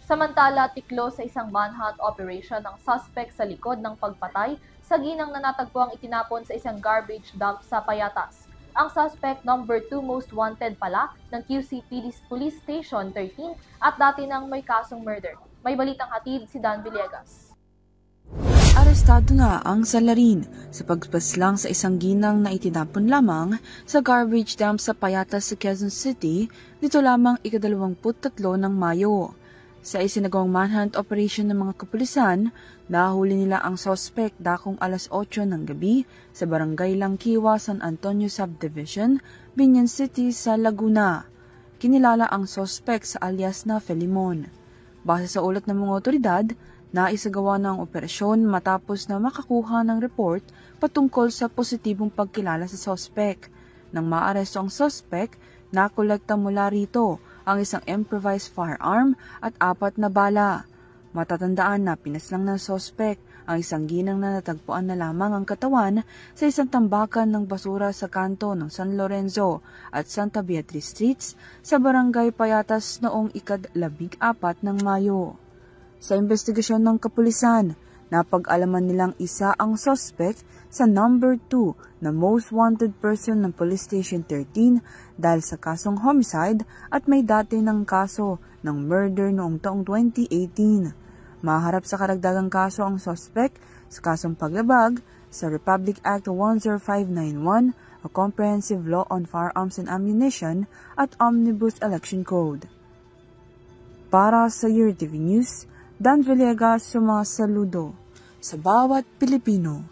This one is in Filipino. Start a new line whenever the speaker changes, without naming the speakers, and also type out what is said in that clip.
Samantala, tiklo sa isang manhunt operation ng suspect sa likod ng pagpatay sa ginang na natagpuang itinapon sa isang garbage dump sa Payatas. Ang suspect number 2 most wanted pala ng QCPD Police Station 13 at dati nang may kasong murder. May balitang hatid si Dan Villegas.
Arestado na ang salarin sa pagpaslang sa isang ginang na itinapon lamang sa garbage dump sa Payatas sa Quezon City nito lamang ika-23 ng Mayo. Sa isinagawang manhunt operation ng mga kapulisan, nahuli nila ang suspect dakong alas 8 ng gabi sa barangay Langkiwa, San Antonio Subdivision, Binyan City sa Laguna. Kinilala ang suspect sa alias na Felimon. Base sa ulat ng mga otoridad, naisagawa na ang operasyon matapos na makakuha ng report patungkol sa positibong pagkilala sa suspect. Nang maaresto ang suspect, nakolekta mula rito ang isang improvised firearm at 4 na bala. Matatandaan na pinaslang ng suspect ang isang ginang na natagpuan na lamang ang katawan sa isang tambakan ng basura sa kanto ng San Lorenzo at Santa Beatriz Streets sa Barangay Payatas noong ika-14 ng Mayo. Sa investigasyon ng kapulisan, napag-alaman nilang isa ang suspect sa number 2 na most wanted person ng Police Station 13 dahil sa kasong homicide at may dati ng kaso ng murder noong taong 2018. Maharap sa karagdagang kaso ang suspect sa kasong paglabag sa Republic Act 10591, a Comprehensive Law on Firearms and Ammunition at Omnibus Election Code. Para sa Year TV News, Dan Villegas, sumasaludo sa bawat Pilipino.